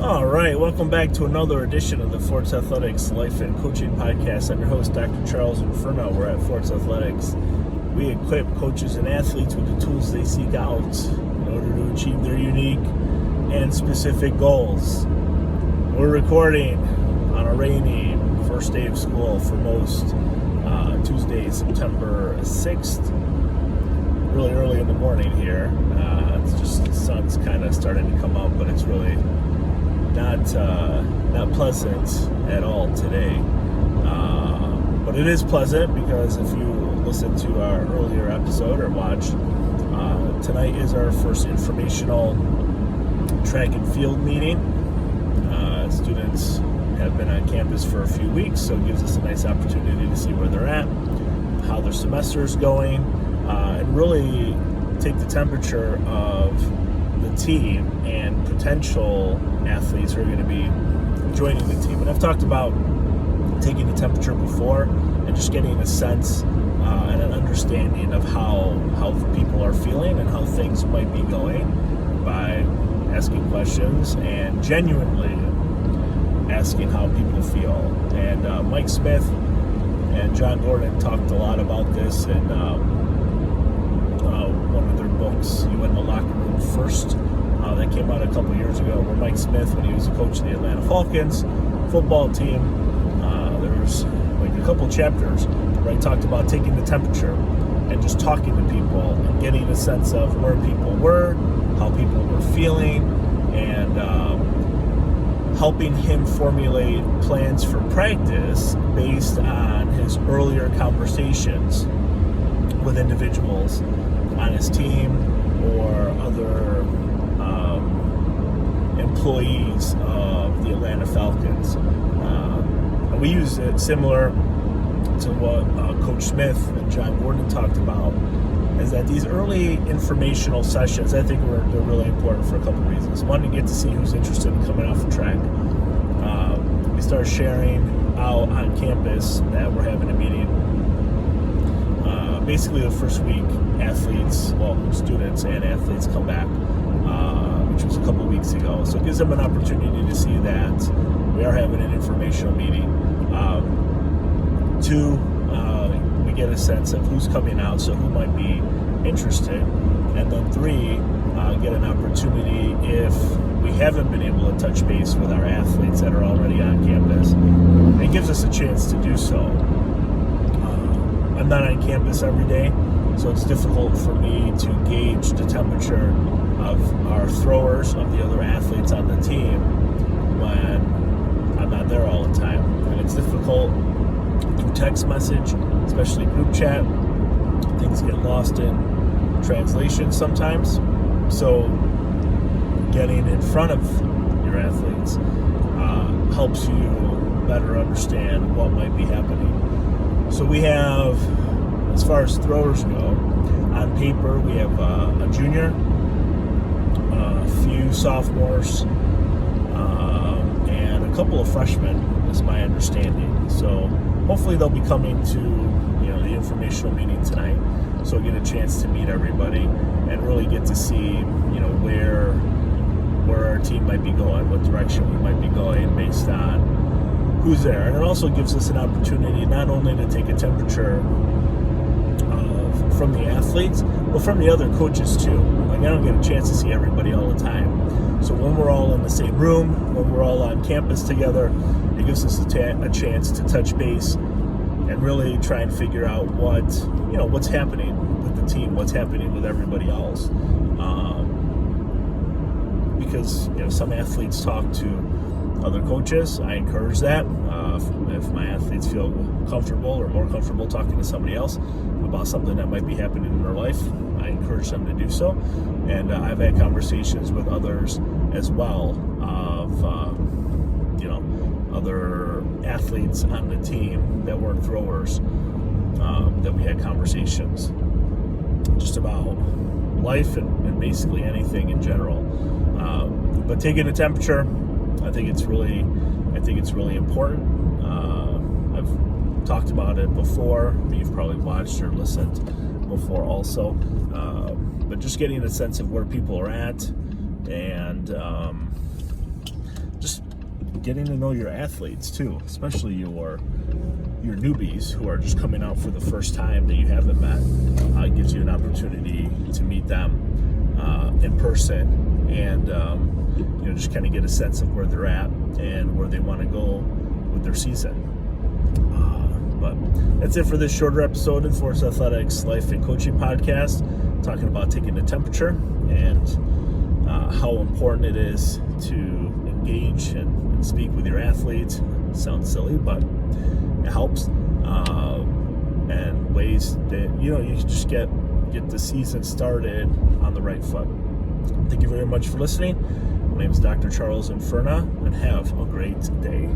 All right, welcome back to another edition of the Forts Athletics Life and Coaching Podcast. I'm your host, Dr. Charles Informational. We're at Forts Athletics. We equip coaches and athletes with the tools they seek out in order to achieve their unique and specific goals. We're recording on a rainy first day of school for most, Tuesday, September 6th. Really early in the morning here. It's just the sun's kind of starting to come up, but it's really not pleasant at all today. But it is pleasant because if you listen to our earlier episode or watched, tonight is our first informational track and field meeting. Students have been on campus for a few weeks, so it gives us a nice opportunity to see where they're at, how their semester is going, and really take the temperature of the team and potential athletes who are going to be joining the team. And I've talked about taking the temperature before and just getting a sense and an understanding of how people are feeling and how things might be going by asking questions and genuinely asking how people feel. And Mike Smith and John Gordon talked a lot about this in one of their books, You in the Locker Room First, that came out a couple years ago, where Mike Smith, when he was a coach of the Atlanta Falcons football team, there was like a couple chapters where he talked about taking the temperature and just talking to people and getting a sense of where people were, how people were feeling, and helping him formulate plans for practice based on his earlier conversations with individuals on his team or other employees of the Atlanta Falcons. And we use it similar to what Coach Smith and John Gordon talked about, is that these early informational sessions, I think they're really important for a couple of reasons. One, to get to see who's interested in coming off the track. We start sharing out on campus that we're having a meeting. Basically the first week, students and athletes come back, which was a couple of weeks ago. So it gives them an opportunity to see that we are having an informational meeting. Two, we get a sense of who's coming out, so who might be interested. And then three, get an opportunity, if we haven't been able to touch base with our athletes that are already on campus, it gives us a chance to do so. I'm not on campus every day, so it's difficult for me to gauge the temperature of our throwers, of the other athletes on the team, when I'm not there all the time. And it's difficult through text message, especially group chat. Things get lost in translation sometimes. So getting in front of your athletes helps you better understand what might be happening. So we have, as far as throwers go, on paper we have a junior, a few sophomores, and a couple of freshmen, is my understanding. So hopefully they'll be coming to the informational meeting tonight, so we'll get a chance to meet everybody and really get to see where our team might be going, what direction we might be going based on who's there. And it also gives us an opportunity not only to take a temperature from the athletes, but from the other coaches too. Like, I don't get a chance to see everybody all the time. So when we're all in the same room, when we're all on campus together, it gives us a chance to touch base and really try and figure out what's happening with the team, what's happening with everybody else. Because some athletes talk to other coaches. I encourage that. If my athletes feel comfortable or more comfortable talking to somebody else about something that might be happening in their life, I encourage them to do so. And I've had conversations with others as well of other athletes on the team that weren't throwers, that we had conversations just about life and basically anything in general. But taking a temperature, I think it's really important. I've talked about it before. You've probably watched or listened before also. But just getting a sense of where people are at and getting to know your athletes too, especially your newbies who are just coming out for the first time that you haven't met. Gives you an opportunity to meet them in person and just kind of get a sense of where they're at and where they want to go with their season. But that's it for this shorter episode in Force Athletics Life and Coaching Podcast, talking about taking the temperature and how important it is to engage and speak with your athletes. Sounds silly, but it helps. And ways that you can just get the season started on the right foot. Thank you very much for listening. My name is Dr. Charles Inferna, and have a great day.